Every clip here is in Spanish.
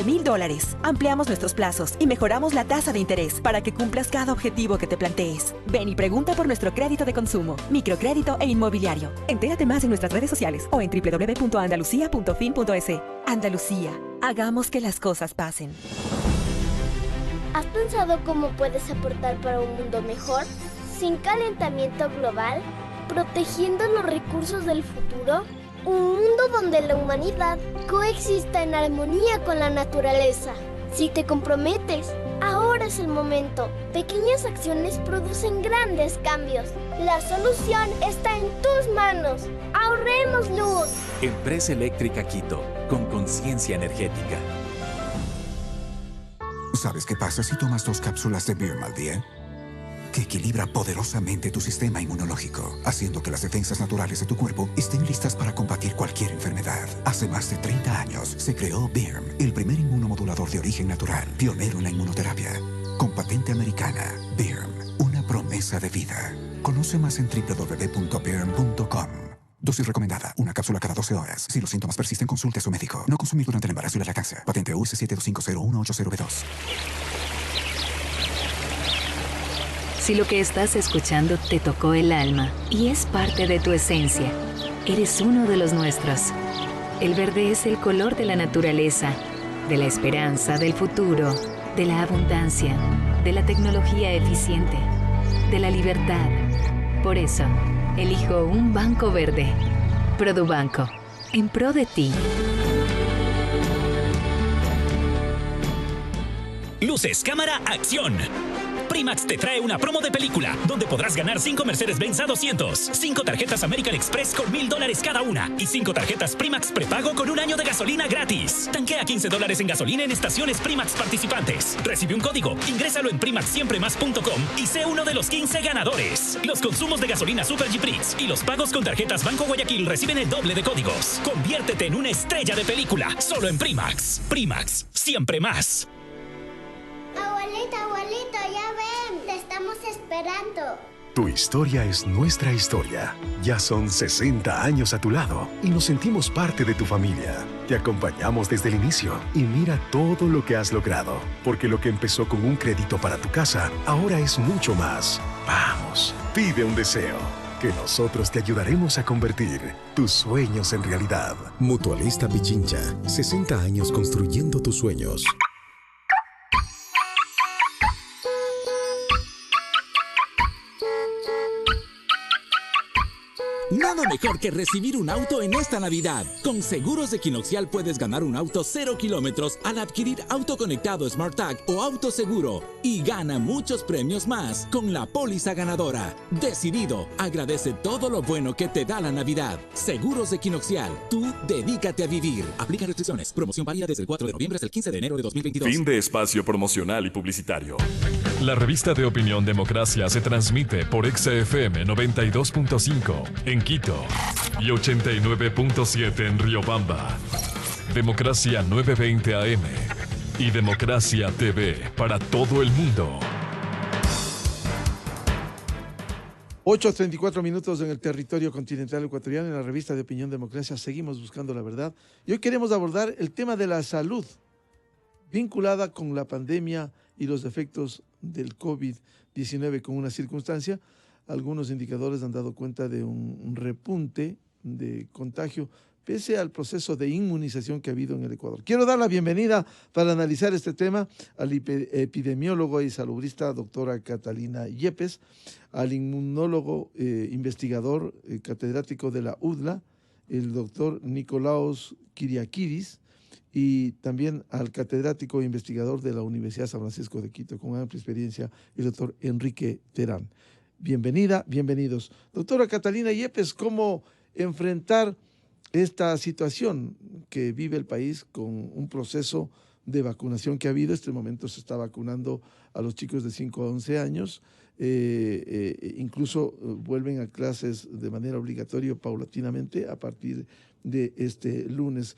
$1,000. Ampliamos nuestros plazos y mejoramos la tasa de interés para que cumplas cada objetivo que te plantees. Ven y pregunta por nuestro crédito de consumo, microcrédito e inmobiliario. Entérate más en nuestras redes sociales o en www.andalucia.fin.es. Andalucía, hagamos que las cosas pasen. ¿Has pensado cómo puedes aportar para un mundo mejor, sin calentamiento global, protegiendo los recursos del futuro? Un mundo donde la humanidad coexista en armonía con la naturaleza. Si te comprometes, ahora es el momento. Pequeñas acciones producen grandes cambios. La solución está en tus manos. ¡Ahorremos luz! Empresa Eléctrica Quito, con conciencia energética. ¿Sabes qué pasa si tomas 2 cápsulas de Birm al día? Que equilibra poderosamente tu sistema inmunológico, haciendo que las defensas naturales de tu cuerpo estén listas para combatir cualquier enfermedad. Hace más de 30 años se creó Birm, el primer inmunomodulador de origen natural, pionero en la inmunoterapia. Con patente americana, Birm, una promesa de vida. Conoce más en www.birm.com. Dosis recomendada, una cápsula cada 12 horas. Si los síntomas persisten, consulte a su médico. No consumir durante el embarazo y la lactancia. Patente US 7250180B2. Si lo que estás escuchando te tocó el alma y es parte de tu esencia, eres uno de los nuestros. El verde es el color de la naturaleza, de la esperanza, del futuro, de la abundancia, de la tecnología eficiente, de la libertad. Por eso, elijo un banco verde. Produbanco, en pro de ti. Luces, cámara, acción. Primax te trae una promo de película, donde podrás ganar 5 Mercedes-Benz A200, 5 tarjetas American Express con $1,000 cada una y 5 tarjetas Primax prepago con un año de gasolina gratis. Tanquea $15 en gasolina en estaciones Primax participantes. Recibe un código, ingrésalo en primaxsiempremás.com y sé uno de los 15 ganadores. Los consumos de gasolina Super G-Prix y los pagos con tarjetas Banco Guayaquil reciben el doble de códigos. Conviértete en una estrella de película, solo en Primax. Primax, siempre más. Abuelito, ya ven, te estamos esperando. Tu historia es nuestra historia. Ya son 60 años a tu lado y nos sentimos parte de tu familia. Te acompañamos desde el inicio y mira todo lo que has logrado, porque lo que empezó con un crédito para tu casa, ahora es mucho más. Vamos, pide un deseo, que nosotros te ayudaremos a convertir tus sueños en realidad. Mutualista Pichincha, 60 años construyendo tus sueños. Nada mejor que recibir un auto en esta Navidad. Con Seguros Equinoxial puedes ganar un auto 0 kilómetros al adquirir auto conectado SmartTag o auto seguro. Y gana muchos premios más con la póliza ganadora. Decidido, agradece todo lo bueno que te da la Navidad. Seguros Equinoxial, tú dedícate a vivir. Aplica restricciones. Promoción válida desde el 4 de noviembre hasta el 15 de enero de 2022. Fin de espacio promocional y publicitario. La revista de opinión Democracia se transmite por XFM 92.5 en Quito y 89.7 en Riobamba. Democracia 920 AM y Democracia TV para todo el mundo. 8:34 minutos en el territorio continental ecuatoriano. En la revista de opinión Democracia seguimos buscando la verdad. Y hoy queremos abordar el tema de la salud vinculada con la pandemia y los efectos del COVID-19 con una circunstancia. Algunos indicadores han dado cuenta de un repunte de contagio pese al proceso de inmunización que ha habido en el Ecuador. Quiero dar la bienvenida para analizar este tema al epidemiólogo y salubrista doctora Catalina Yepes, al inmunólogo investigador catedrático de la UDLA, el doctor Nicolaos Kyriakidis, y también al catedrático e investigador de la Universidad San Francisco de Quito, con amplia experiencia, el doctor Enrique Terán. Bienvenida, bienvenidos. Doctora Catalina Yepes, ¿cómo enfrentar esta situación que vive el país con un proceso de vacunación que ha habido? Este momento se está vacunando a los chicos de 5 a 11 años, incluso vuelven a clases de manera obligatoria paulatinamente a partir de este lunes.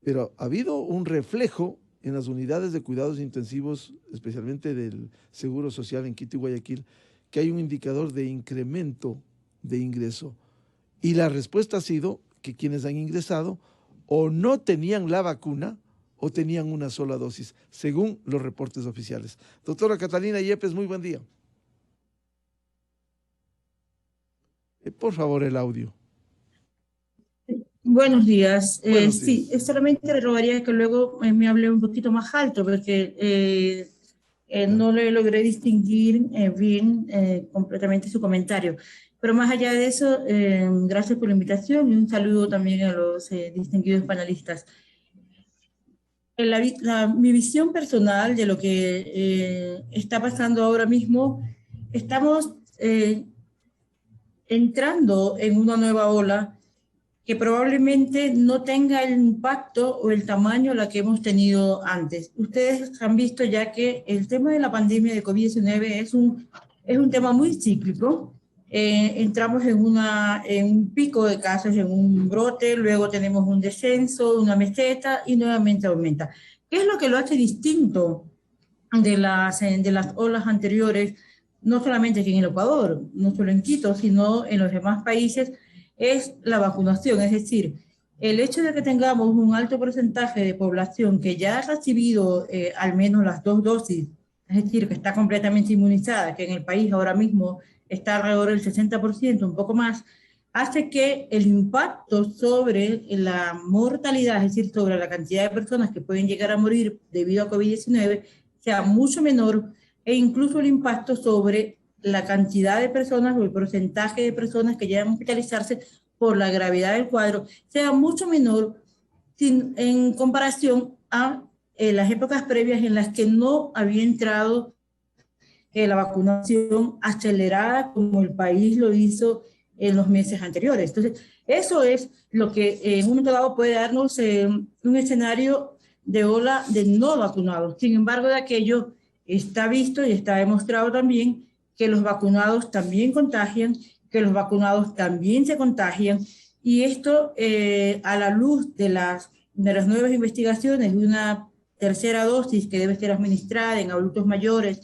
Pero ha habido un reflejo en las unidades de cuidados intensivos, especialmente del Seguro Social en Quito y Guayaquil, que hay un indicador de incremento de ingreso. Y la respuesta ha sido que quienes han ingresado o no tenían la vacuna o tenían una sola dosis, según los reportes oficiales. Doctora Catalina Yepes, muy buen día. Por favor, el audio. Buenos días. Buenos días. Sí, solamente le rogaría que luego me hable un poquito más alto, porque no le logré distinguir bien completamente su comentario. Pero más allá de eso, gracias por la invitación y un saludo también a los distinguidos panelistas. Mi visión personal de lo que está pasando ahora mismo, estamos entrando en una nueva ola que probablemente no tenga el impacto o el tamaño la que hemos tenido antes. Ustedes han visto ya que el tema de la pandemia de COVID-19 es un tema muy cíclico. Entramos en un pico de casos, en un brote, luego tenemos un descenso, una meseta y nuevamente aumenta. ¿Qué es lo que lo hace distinto de las olas anteriores? No solamente aquí en el Ecuador, no solo en Quito, sino en los demás países, es la vacunación. Es decir, el hecho de que tengamos un alto porcentaje de población que ya ha recibido al menos las 2 dosis, es decir, que está completamente inmunizada, que en el país ahora mismo está alrededor del 60%, un poco más, hace que el impacto sobre la mortalidad, es decir, sobre la cantidad de personas que pueden llegar a morir debido a COVID-19, sea mucho menor, e incluso el impacto sobre la cantidad de personas o el porcentaje de personas que llegan a hospitalizarse por la gravedad del cuadro sea mucho menor en comparación a las épocas previas en las que no había entrado la vacunación acelerada como el país lo hizo en los meses anteriores. Entonces, eso es lo que en un momento dado puede darnos un escenario de ola de no vacunados. Sin embargo, de aquello está visto y está demostrado también que los vacunados también contagian, que los vacunados también se contagian, y esto a la luz de las nuevas investigaciones de una tercera dosis que debe ser administrada en adultos mayores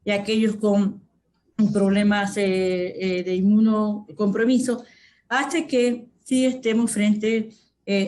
y aquellos con problemas de inmunocompromiso, hace que sí estemos frente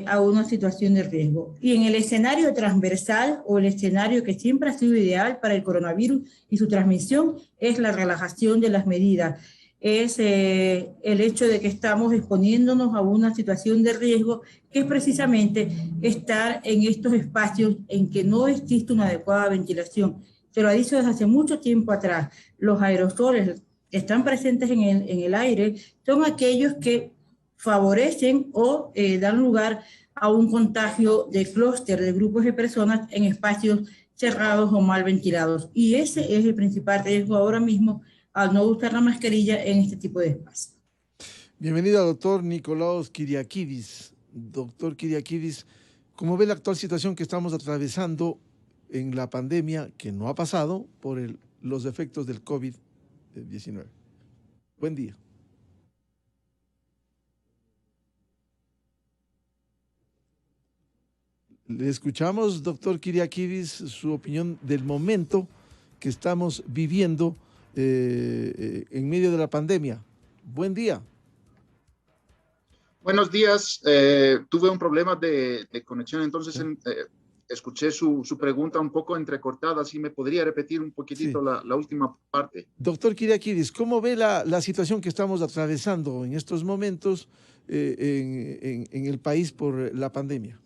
a una situación de riesgo. Y en el escenario transversal o el escenario que siempre ha sido ideal para el coronavirus y su transmisión es la relajación de las medidas. Es el hecho de que estamos exponiéndonos a una situación de riesgo que es precisamente estar en estos espacios en que no existe una adecuada ventilación. Se lo ha dicho desde hace mucho tiempo atrás. Los aerosoles que están presentes en el aire son aquellos que favorecen o dan lugar a un contagio de clúster de grupos de personas en espacios cerrados o mal ventilados. Y ese es el principal riesgo ahora mismo al no usar la mascarilla en este tipo de espacios. Bienvenido, doctor Nicolaos Kyriakidis. Doctor Kyriakidis, ¿cómo ve la actual situación que estamos atravesando en la pandemia que no ha pasado por los efectos del COVID-19? Buen día. Le escuchamos, doctor Kyriakidis, su opinión del momento que estamos viviendo en medio de la pandemia. Buen día. Buenos días. Tuve un problema de conexión, entonces escuché su pregunta un poco entrecortada. ¿Sí me podría repetir un poquitito la última parte? Doctor Kyriakidis, ¿cómo ve la situación que estamos atravesando en estos momentos en el país por la pandemia?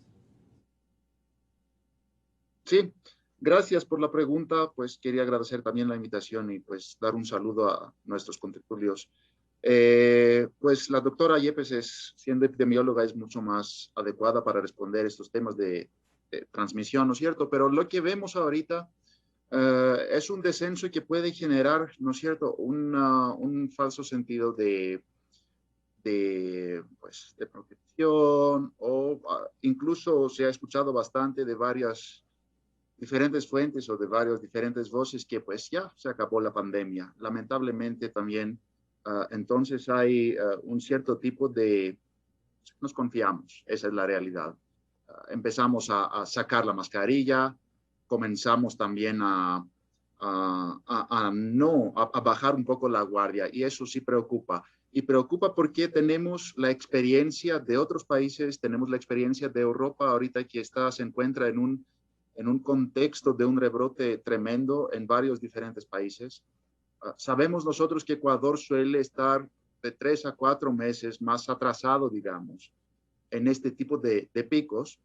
Sí, gracias por la pregunta. Pues quería agradecer también la invitación y pues dar un saludo a nuestros contertulios. Pues la doctora Yepes, siendo epidemióloga, es mucho más adecuada para responder estos temas de transmisión, ¿no es cierto? Pero lo que vemos ahorita es un descenso que puede generar, ¿no es cierto?, un falso sentido de protección o incluso se ha escuchado bastante de varias diferentes fuentes o de varias diferentes voces que pues ya se acabó la pandemia. Lamentablemente también entonces hay un cierto tipo de, nos confiamos, esa es la realidad. Empezamos a sacar la mascarilla, comenzamos también a bajar un poco la guardia y eso sí preocupa. Y preocupa porque tenemos la experiencia de otros países, tenemos la experiencia de Europa ahorita que se encuentra en un en un contexto de un rebrote tremendo en varios diferentes países. Sabemos nosotros que Ecuador suele estar de 3 a 4 meses más atrasado, digamos, en este tipo de picos.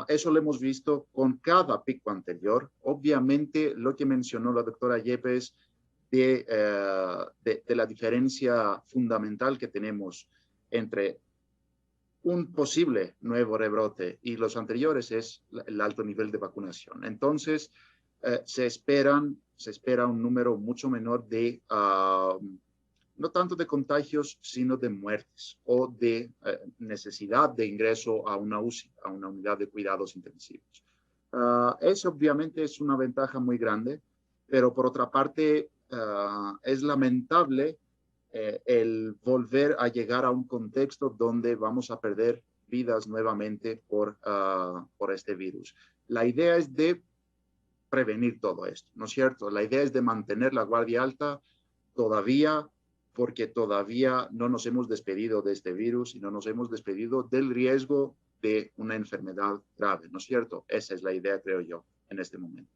Eso lo hemos visto con cada pico anterior. Obviamente, lo que mencionó la doctora Yepes de la diferencia fundamental que tenemos entre un posible nuevo rebrote y los anteriores es el alto nivel de vacunación. Entonces, se espera un número mucho menor de, no tanto de contagios, sino de muertes o de necesidad de ingreso a una UCI, a una unidad de cuidados intensivos. Eso obviamente es una ventaja muy grande, pero por otra parte es lamentable el volver a llegar a un contexto donde vamos a perder vidas nuevamente por este virus. La idea es de prevenir todo esto, ¿no es cierto? La idea es de mantener la guardia alta todavía, porque todavía no nos hemos despedido de este virus y no nos hemos despedido del riesgo de una enfermedad grave, ¿no es cierto? Esa es la idea, creo yo, en este momento.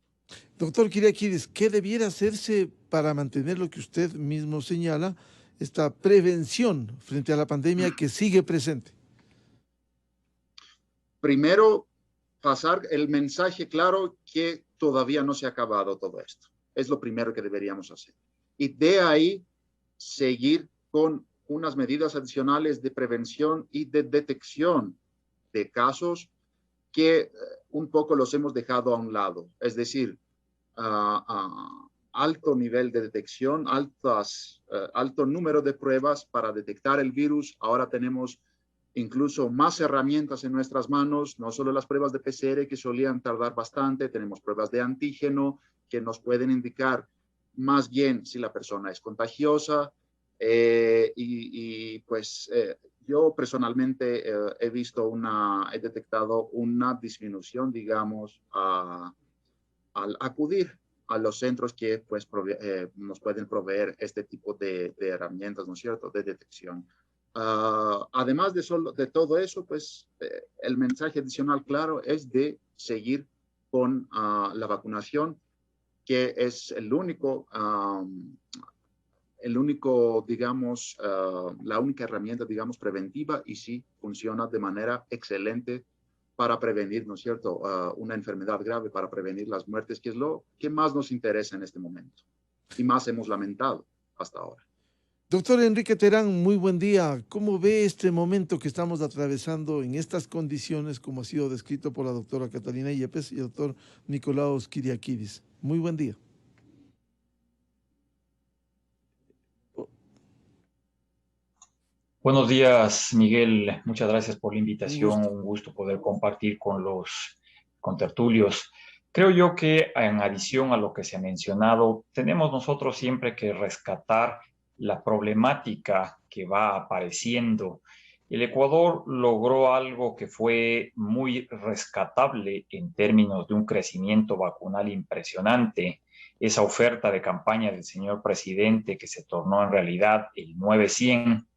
Doctor Kyriakides, ¿qué debiera hacerse para mantener lo que usted mismo señala, esta prevención frente a la pandemia que sigue presente? Primero, pasar el mensaje claro que todavía no se ha acabado todo esto. Es lo primero que deberíamos hacer. Y de ahí seguir con unas medidas adicionales de prevención y de detección de casos que un poco los hemos dejado a un lado. Es decir, alto nivel de detección, alto número de pruebas para detectar el virus. Ahora tenemos incluso más herramientas en nuestras manos, no solo las pruebas de PCR que solían tardar bastante, tenemos pruebas de antígeno que nos pueden indicar más bien si la persona es contagiosa. Yo personalmente he detectado una disminución, digamos, al acudir a los centros que pues, nos pueden proveer este tipo de herramientas, ¿no es cierto?, de detección. Además de todo eso, pues el mensaje adicional claro es de seguir con la vacunación, que es el único, digamos, la única herramienta, digamos, preventiva y sí funciona de manera excelente para prevenir, ¿no es cierto?, una enfermedad grave, para prevenir las muertes, que es lo que más nos interesa en este momento y más hemos lamentado hasta ahora. Doctor Enrique Terán, muy buen día. ¿Cómo ve este momento que estamos atravesando en estas condiciones, como ha sido descrito por la doctora Catalina Yepes y el doctor Nicolaos Kyriakides? Muy buen día. Buenos días, Miguel. Muchas gracias por la invitación. Un gusto poder compartir con los contertulios. Creo yo que en adición a lo que se ha mencionado, tenemos nosotros siempre que rescatar la problemática que va apareciendo. El Ecuador logró algo que fue muy rescatable en términos de un crecimiento vacunal impresionante. Esa oferta de campaña del señor presidente que se tornó en realidad el 900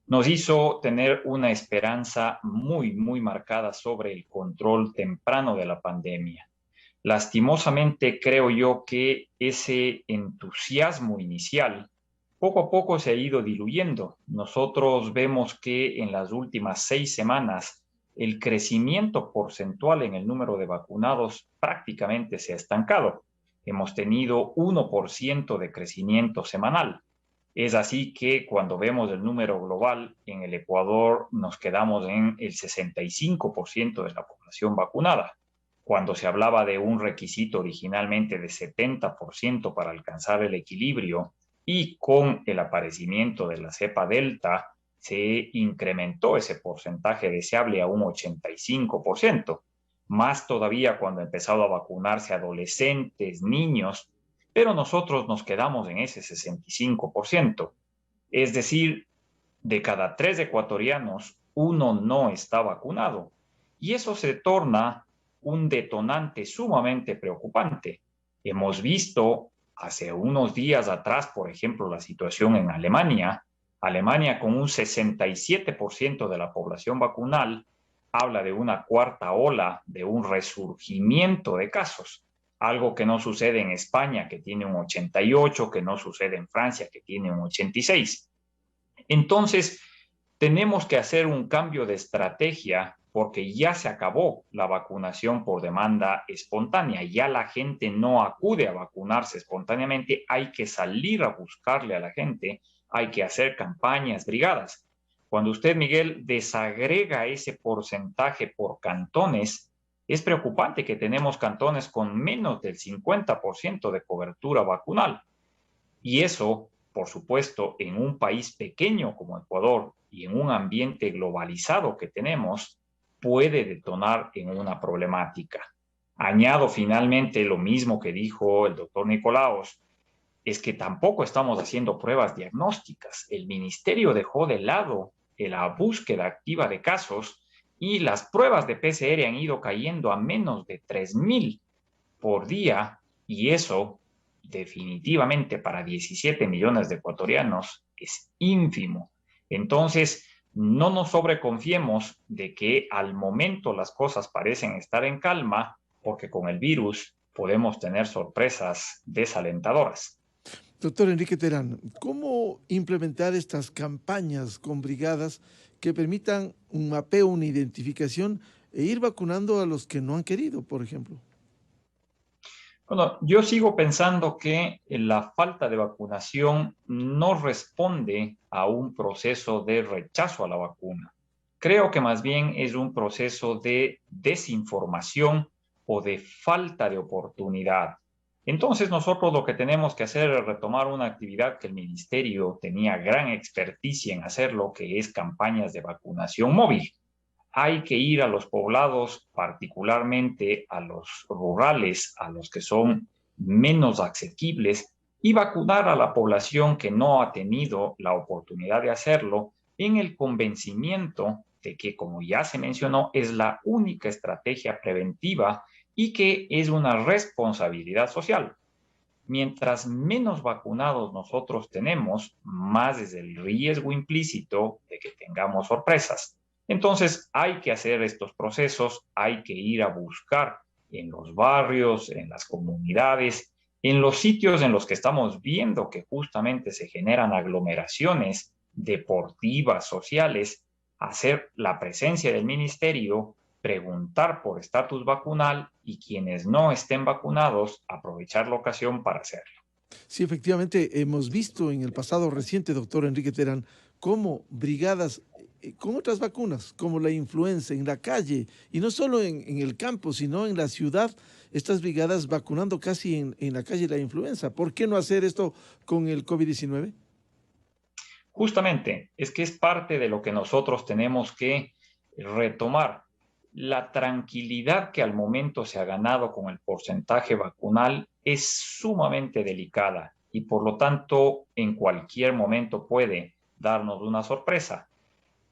nos hizo tener una esperanza muy, muy marcada sobre el control temprano de la pandemia. Lastimosamente, creo yo que ese entusiasmo inicial poco a poco se ha ido diluyendo. Nosotros vemos que en las últimas 6 semanas el crecimiento porcentual en el número de vacunados prácticamente se ha estancado. Hemos tenido 1% de crecimiento semanal. Es así que cuando vemos el número global, en el Ecuador nos quedamos en el 65% de la población vacunada. Cuando se hablaba de un requisito originalmente de 70% para alcanzar el equilibrio, y con el aparecimiento de la cepa Delta se incrementó ese porcentaje deseable a un 85%. Más todavía cuando ha empezado a vacunarse adolescentes, niños, pero nosotros nos quedamos en ese 65%. Es decir, de cada 3 ecuatorianos, 1 no está vacunado. Y eso se torna un detonante sumamente preocupante. Hemos visto hace unos días atrás, por ejemplo, la situación en Alemania. Alemania con un 67% de la población vacunal habla de una cuarta ola, de un resurgimiento de casos. Algo que no sucede en España, que tiene un 88, que no sucede en Francia, que tiene un 86. Entonces, tenemos que hacer un cambio de estrategia porque ya se acabó la vacunación por demanda espontánea. Ya la gente no acude a vacunarse espontáneamente. Hay que salir a buscarle a la gente. Hay que hacer campañas, brigadas. Cuando usted, Miguel, desagrega ese porcentaje por cantones, es preocupante que tenemos cantones con menos del 50% de cobertura vacunal. Y eso, por supuesto, en un país pequeño como Ecuador y en un ambiente globalizado que tenemos, puede detonar en una problemática. Añado finalmente lo mismo que dijo el doctor Nicolaos, es que tampoco estamos haciendo pruebas diagnósticas. El ministerio dejó de lado la búsqueda activa de casos y las pruebas de PCR han ido cayendo a menos de 3,000 por día, y eso definitivamente para 17 millones de ecuatorianos es ínfimo. Entonces, no nos sobreconfiemos de que al momento las cosas parecen estar en calma, porque con el virus podemos tener sorpresas desalentadoras. Doctor Enrique Terán, ¿cómo implementar estas campañas con brigadas que permitan un mapeo, una identificación e ir vacunando a los que no han querido, por ejemplo? Bueno, yo sigo pensando que la falta de vacunación no responde a un proceso de rechazo a la vacuna. Creo que más bien es un proceso de desinformación o de falta de oportunidad. Entonces nosotros lo que tenemos que hacer es retomar una actividad que el ministerio tenía gran experticia en hacerlo, que es campañas de vacunación móvil. Hay que ir a los poblados, particularmente a los rurales, a los que son menos asequibles, y vacunar a la población que no ha tenido la oportunidad de hacerlo, en el convencimiento de que, como ya se mencionó, es la única estrategia preventiva y que es una responsabilidad social. Mientras menos vacunados nosotros tenemos, más es el riesgo implícito de que tengamos sorpresas. Entonces hay que hacer estos procesos, hay que ir a buscar en los barrios, en las comunidades, en los sitios en los que estamos viendo que justamente se generan aglomeraciones deportivas, sociales, hacer la presencia del ministerio, preguntar por estatus vacunal y quienes no estén vacunados, aprovechar la ocasión para hacerlo. Sí, efectivamente, hemos visto en el pasado reciente, doctor Enrique Terán, cómo brigadas con otras vacunas, como la influenza, en la calle, y no solo en el campo, sino en la ciudad, estas brigadas vacunando casi en la calle la influenza. ¿Por qué no hacer esto con el COVID-19? Justamente, es que es parte de lo que nosotros tenemos que retomar. La tranquilidad que al momento se ha ganado con el porcentaje vacunal es sumamente delicada y por lo tanto en cualquier momento puede darnos una sorpresa.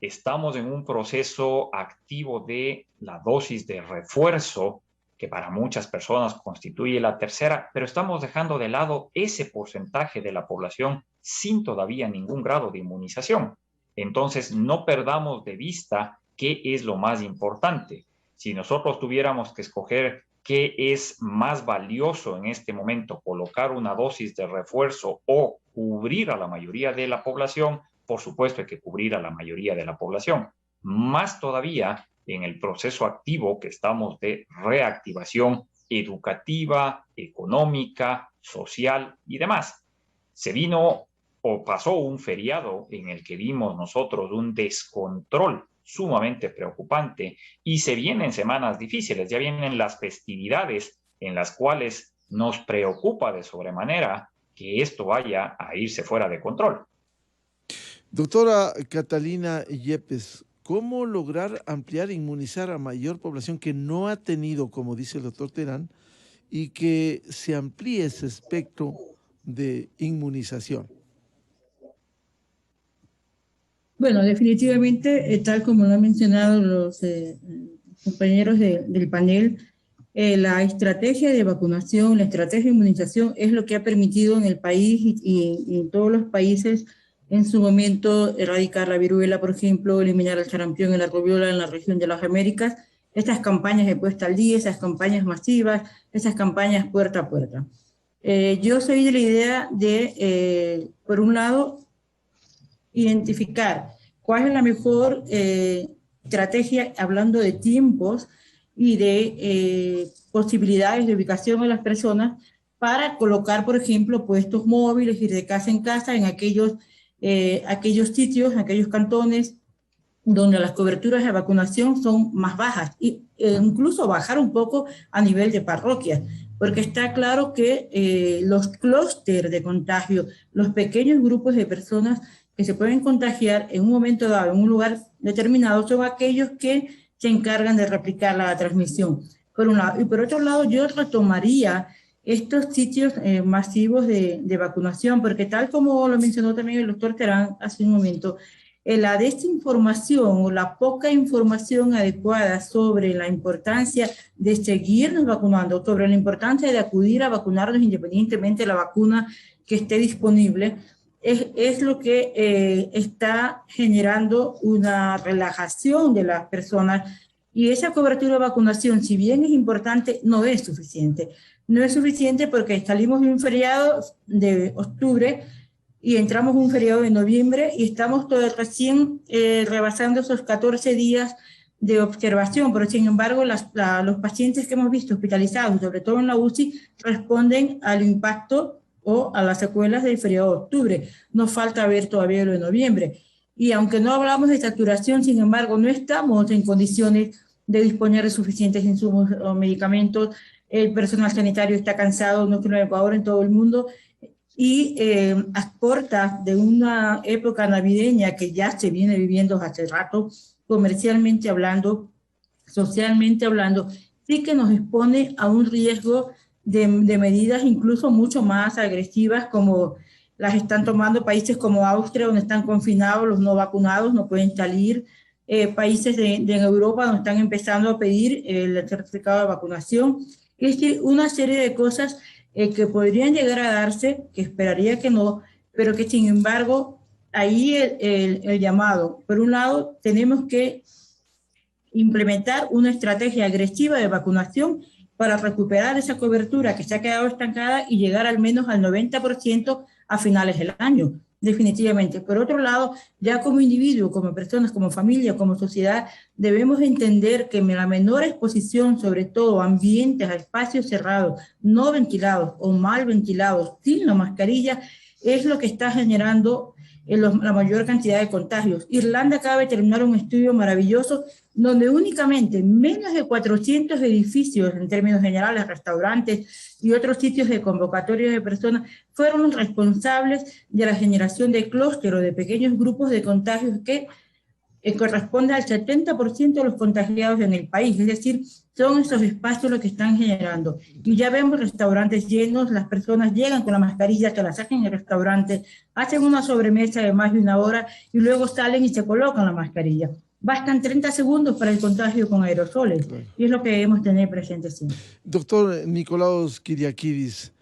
Estamos en un proceso activo de la dosis de refuerzo, que para muchas personas constituye la tercera, pero estamos dejando de lado ese porcentaje de la población sin todavía ningún grado de inmunización. Entonces, no perdamos de vista qué es lo más importante. Si nosotros tuviéramos que escoger qué es más valioso en este momento, colocar una dosis de refuerzo o cubrir a la mayoría de la población, por supuesto hay que cubrir a la mayoría de la población. Más todavía en el proceso activo que estamos de reactivación educativa, económica, social y demás. Se vino o pasó un feriado en el que vimos nosotros un descontrol sumamente preocupante y se vienen semanas difíciles, ya vienen las festividades en las cuales nos preocupa de sobremanera que esto vaya a irse fuera de control. Doctora Catalina Yepes, ¿cómo lograr ampliar e inmunizar a mayor población que no ha tenido, como dice el doctor Terán, y que se amplíe ese espectro de inmunización? Bueno, definitivamente, tal como lo han mencionado los compañeros del panel, la estrategia de vacunación, la estrategia de inmunización es lo que ha permitido en el país y en todos los países en su momento erradicar la viruela, por ejemplo, eliminar el sarampión y la rubiola en la región de las Américas. Estas campañas de puesta al día, esas campañas masivas, esas campañas puerta a puerta. Yo soy de la idea de, por un lado, identificar cuál es la mejor estrategia, hablando de tiempos y de posibilidades de ubicación de las personas, para colocar, por ejemplo, puestos móviles, ir de casa en casa en aquellos sitios, en aquellos cantones donde las coberturas de vacunación son más bajas, e incluso bajar un poco a nivel de parroquias, porque está claro que los clústeres de contagio, los pequeños grupos de personas que se pueden contagiar en un momento dado, en un lugar determinado, son aquellos que se encargan de replicar la transmisión, por un lado. Y por otro lado, yo retomaría estos sitios masivos de vacunación, porque tal como lo mencionó también el doctor Terán hace un momento, la desinformación o la poca información adecuada sobre la importancia de seguirnos vacunando, sobre la importancia de acudir a vacunarnos independientemente de la vacuna que esté disponible, es lo que está generando una relajación de las personas, y esa cobertura de vacunación, si bien es importante, no es suficiente. No es suficiente porque salimos de un feriado de octubre y entramos en un feriado de noviembre y estamos recién rebasando esos 14 días de observación, pero sin embargo los pacientes que hemos visto hospitalizados, sobre todo en la UCI, responden al impacto o a las secuelas del feriado de octubre. Nos falta ver todavía lo de noviembre. Y aunque no hablamos de saturación, sin embargo, no estamos en condiciones de disponer de suficientes insumos o medicamentos. El personal sanitario está cansado, no solo en Ecuador, en todo el mundo. Y a puertas de una época navideña que ya se viene viviendo hace rato, comercialmente hablando, socialmente hablando, sí que nos expone a un riesgo de medidas incluso mucho más agresivas, como las están tomando países como Austria, donde están confinados los no vacunados, no pueden salir, países de Europa donde están empezando a pedir el certificado de vacunación. Es decir, una serie de cosas que podrían llegar a darse, que esperaría que no, pero que sin embargo, ahí el llamado. Por un lado, tenemos que implementar una estrategia agresiva de vacunación para recuperar esa cobertura que se ha quedado estancada y llegar al menos al 90% a finales del año, definitivamente. Por otro lado, ya como individuo, como personas, como familia, como sociedad, debemos entender que la menor exposición, sobre todo ambientes, a espacios cerrados, no ventilados o mal ventilados, sin la mascarilla, es lo que está generando la mayor cantidad de contagios. Irlanda acaba de terminar un estudio maravilloso donde únicamente menos de 400 edificios, en términos generales, restaurantes y otros sitios de convocatoria de personas, fueron los responsables de la generación de clústeres, de pequeños grupos de contagios que corresponde al 70% de los contagiados en el país. Es decir, son esos espacios los que están generando. Y ya vemos restaurantes llenos, las personas llegan con la mascarilla, se la sacan en el restaurante, hacen una sobremesa de más de una hora y luego salen y se colocan la mascarilla. Bastan 30 segundos para el contagio con aerosoles, claro. Y es lo que debemos tener presente siempre. Doctor Nicolaos Kyriakidis,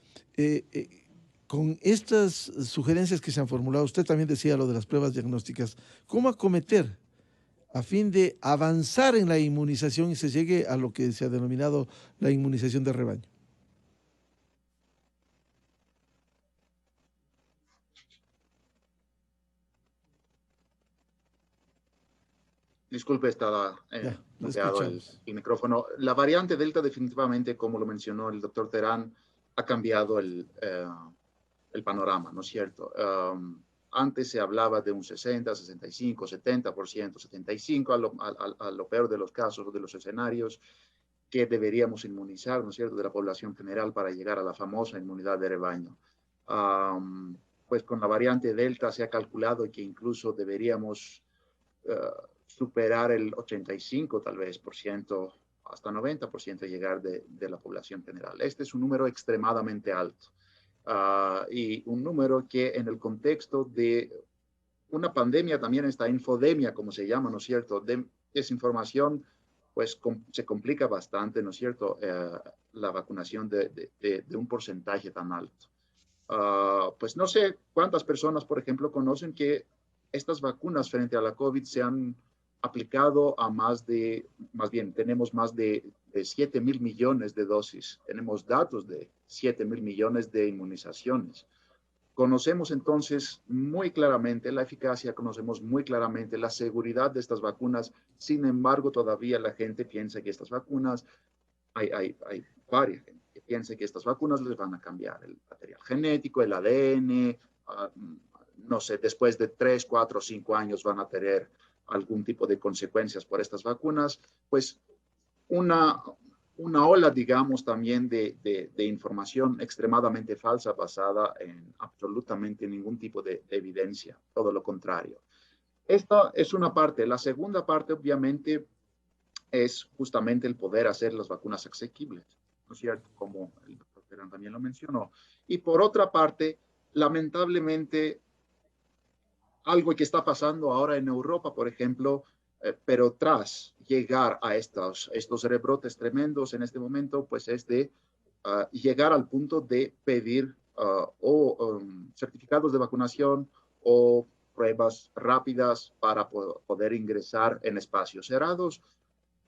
con estas sugerencias que se han formulado, usted también decía lo de las pruebas diagnósticas, ¿cómo acometer a fin de avanzar en la inmunización y se llegue a lo que se ha denominado la inmunización de rebaño? Disculpe, estaba bloqueado el micrófono. La variante Delta definitivamente, como lo mencionó el doctor Terán, ha cambiado el panorama, ¿no es cierto? Antes se hablaba de un 60, 65, 70%, 75% a lo peor de los casos, de los escenarios que deberíamos inmunizar, ¿no es cierto?, de la población general para llegar a la famosa inmunidad de rebaño. Pues con la variante Delta se ha calculado que incluso deberíamos superar el 85 tal vez por ciento, hasta 90% llegar de la población general. Este es un número extremadamente alto. Y un número que en el contexto de una pandemia, también esta infodemia, como se llama, ¿no es cierto?, de desinformación, pues se complica bastante, ¿no es cierto?, la vacunación de un porcentaje tan alto. pues no sé cuántas personas, por ejemplo, conocen que estas vacunas frente a la COVID se han aplicado a más bien, tenemos más de 7.000 millones de dosis. Tenemos datos de 7.000 millones de inmunizaciones. Conocemos entonces muy claramente la eficacia, conocemos muy claramente la seguridad de estas vacunas. Sin embargo, todavía la gente piensa que estas vacunas, hay varias gente que piensa que estas vacunas les van a cambiar el material genético, el ADN, no sé, después de 3, 4, 5 años van a tener algún tipo de consecuencias por estas vacunas. Pues una ola, digamos, también de información extremadamente falsa basada en absolutamente ningún tipo de evidencia, todo lo contrario. Esta es una parte. La segunda parte, obviamente, es justamente el poder hacer las vacunas asequibles, ¿no es cierto? Como el doctor Terán también lo mencionó. Y por otra parte, lamentablemente, algo que está pasando ahora en Europa, por ejemplo, pero tras llegar a estos rebrotes tremendos en este momento, pues es de llegar al punto de pedir certificados de vacunación o pruebas rápidas para poder ingresar en espacios cerrados.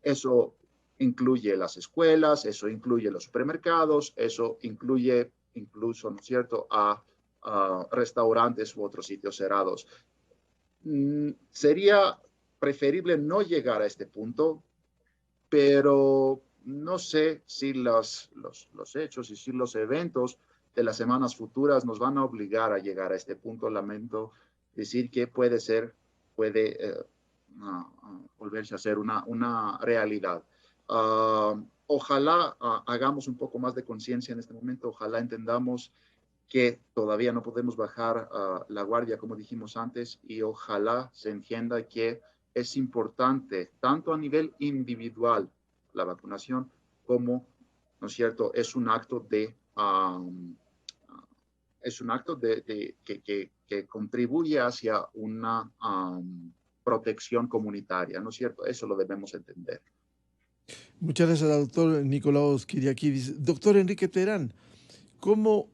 Eso incluye las escuelas, eso incluye los supermercados, eso incluye incluso, ¿no es cierto?, a restaurantes u otros sitios cerrados. Sería preferible no llegar a este punto, pero no sé si los hechos y si los eventos de las semanas futuras nos van a obligar a llegar a este punto. Lamento decir que puede volverse a ser una realidad. Ojalá hagamos un poco más de conciencia en este momento, ojalá entendamos que todavía no podemos bajar la guardia, como dijimos antes, y ojalá se entienda que es importante, tanto a nivel individual, la vacunación, como, ¿no es cierto?, es un acto que contribuye hacia una protección comunitaria, ¿no es cierto? Eso lo debemos entender. Muchas gracias, doctor Nicolaos Kyriakidis. Doctor Enrique Terán, ¿cómo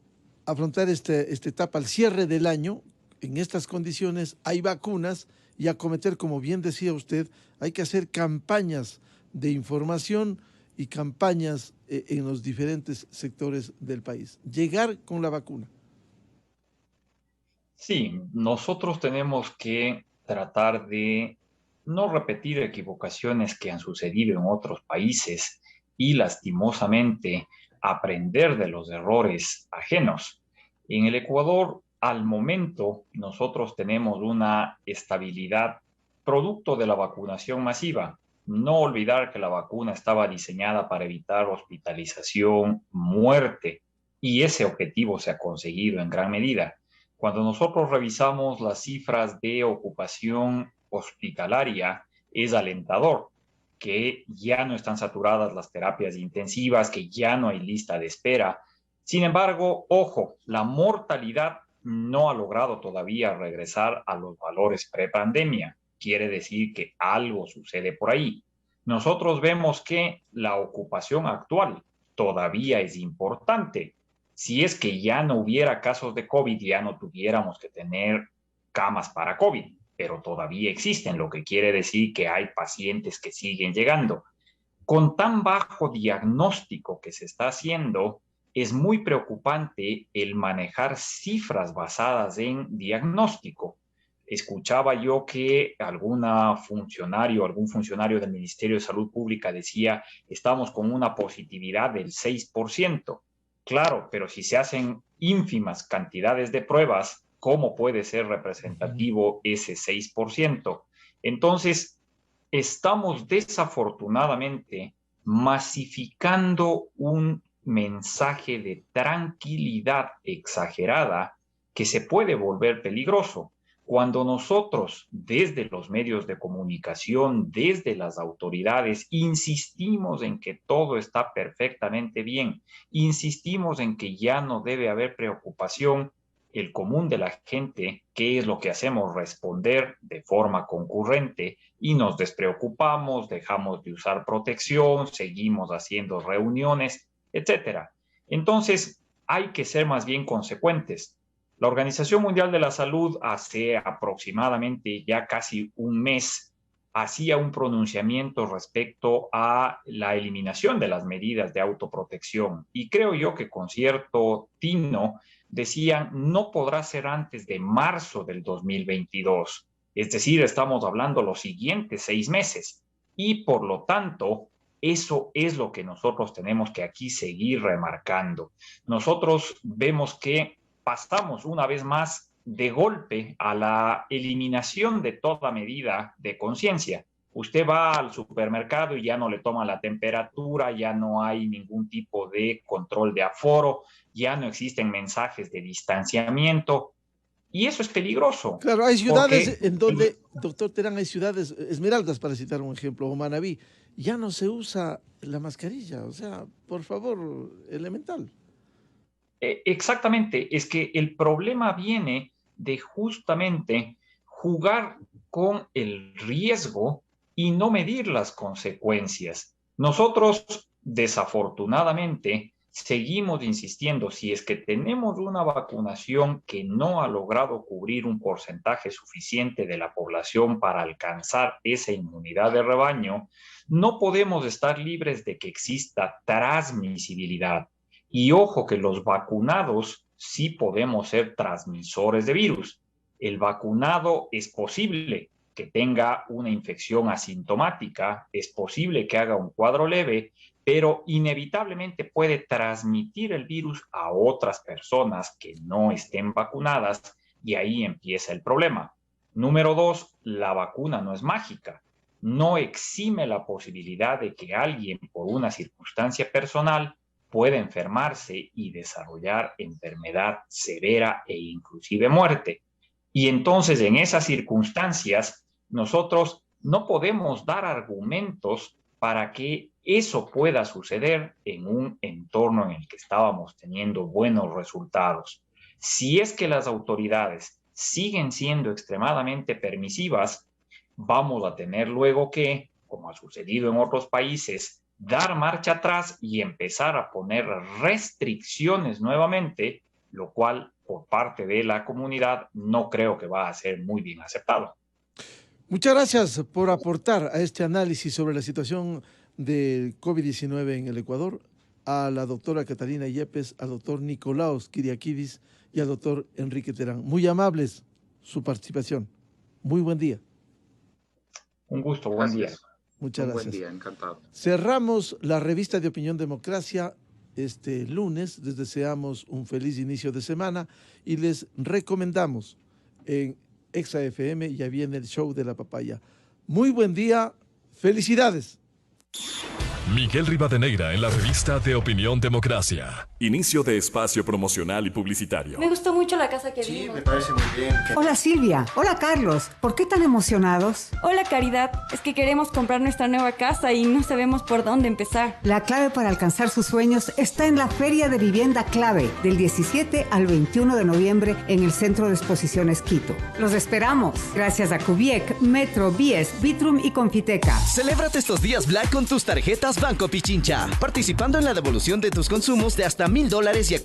afrontar esta etapa, al cierre del año? En estas condiciones hay vacunas y acometer, como bien decía usted, hay que hacer campañas de información y campañas en los diferentes sectores del país. Llegar con la vacuna. Sí, nosotros tenemos que tratar de no repetir equivocaciones que han sucedido en otros países y lastimosamente aprender de los errores ajenos. En el Ecuador, al momento, nosotros tenemos una estabilidad producto de la vacunación masiva. No olvidar que la vacuna estaba diseñada para evitar hospitalización, muerte, y ese objetivo se ha conseguido en gran medida. Cuando nosotros revisamos las cifras de ocupación hospitalaria, es alentador que ya no están saturadas las terapias intensivas, que ya no hay lista de espera. Sin embargo, ojo, la mortalidad no ha logrado todavía regresar a los valores prepandemia. Quiere decir que algo sucede por ahí. Nosotros vemos que la ocupación actual todavía es importante. Si es que ya no hubiera casos de COVID, ya no tuviéramos que tener camas para COVID, pero todavía existen, lo que quiere decir que hay pacientes que siguen llegando. Con tan bajo diagnóstico que se está haciendo, es muy preocupante el manejar cifras basadas en diagnóstico. Escuchaba yo que algún funcionario del Ministerio de Salud Pública decía, estamos con una positividad del 6%. Claro, pero si se hacen ínfimas cantidades de pruebas, ¿cómo puede ser representativo ese 6%? Entonces, estamos desafortunadamente masificando un mensaje de tranquilidad exagerada que se puede volver peligroso. Cuando nosotros, desde los medios de comunicación, desde las autoridades, insistimos en que todo está perfectamente bien, insistimos en que ya no debe haber preocupación, el común de la gente, ¿qué es lo que hacemos? Responder de forma concurrente y nos despreocupamos, dejamos de usar protección, seguimos haciendo reuniones, etc. Entonces, hay que ser más bien consecuentes. La Organización Mundial de la Salud hace aproximadamente ya casi un mes hacía un pronunciamiento respecto a la eliminación de las medidas de autoprotección. Y creo yo que con cierto tino decían no podrá ser antes de marzo del 2022. Es decir, estamos hablando los siguientes 6 meses. Y por lo tanto, eso es lo que nosotros tenemos que aquí seguir remarcando. Nosotros vemos que pasamos una vez más de golpe a la eliminación de toda medida de conciencia. Usted va al supermercado y ya no le toma la temperatura, ya no hay ningún tipo de control de aforo, ya no existen mensajes de distanciamiento. Y eso es peligroso. Claro, hay ciudades en donde, doctor Terán, hay ciudades, Esmeraldas para citar un ejemplo, o Manabí, ya no se usa la mascarilla. O sea, por favor, elemental. Exactamente, es que el problema viene de justamente jugar con el riesgo y no medir las consecuencias. Nosotros, desafortunadamente, seguimos insistiendo, si es que tenemos una vacunación que no ha logrado cubrir un porcentaje suficiente de la población para alcanzar esa inmunidad de rebaño, no podemos estar libres de que exista transmisibilidad. Y ojo que los vacunados sí podemos ser transmisores de virus. El vacunado es posible que tenga una infección asintomática, es posible que haga un cuadro leve, pero inevitablemente puede transmitir el virus a otras personas que no estén vacunadas y ahí empieza el problema. Número 2, la vacuna no es mágica. No exime la posibilidad de que alguien, por una circunstancia personal, puede enfermarse y desarrollar enfermedad severa e inclusive muerte. Y entonces, en esas circunstancias, nosotros no podemos dar argumentos para que eso pueda suceder en un entorno en el que estábamos teniendo buenos resultados. Si es que las autoridades siguen siendo extremadamente permisivas, vamos a tener luego que, como ha sucedido en otros países, dar marcha atrás y empezar a poner restricciones nuevamente, lo cual por parte de la comunidad no creo que va a ser muy bien aceptado. Muchas gracias por aportar a este análisis sobre la situación del COVID-19 en el Ecuador, a la doctora Catalina Yepes, al doctor Nicolaos Kyriakidis y al doctor Enrique Terán. Muy amables su participación. Muy buen día. Un gusto, buen día. Muchas gracias. Buen día, encantado. Cerramos la revista de Opinión Democracia este lunes. Les deseamos un feliz inicio de semana y les recomendamos en Exa FM, ya viene el show de la papaya. Muy buen día, felicidades. Miguel Rivadeneira en la revista de Opinión Democracia. Inicio de espacio promocional y publicitario. Me gustó mucho la casa que vimos. Sí, me parece muy bien. Hola Silvia, hola Carlos, ¿por qué tan emocionados? Hola Caridad, es que queremos comprar nuestra nueva casa y no sabemos por dónde empezar. La clave para alcanzar sus sueños está en la Feria de Vivienda Clave, del 17 al 21 de noviembre en el Centro de Exposiciones Quito. Los esperamos, gracias a Cubiec, Metro, Bies, Vitrum y Confiteca. Celébrate estos días Black con tus tarjetas Banco Pichincha, participando en la devolución de tus consumos de hasta $1,000 y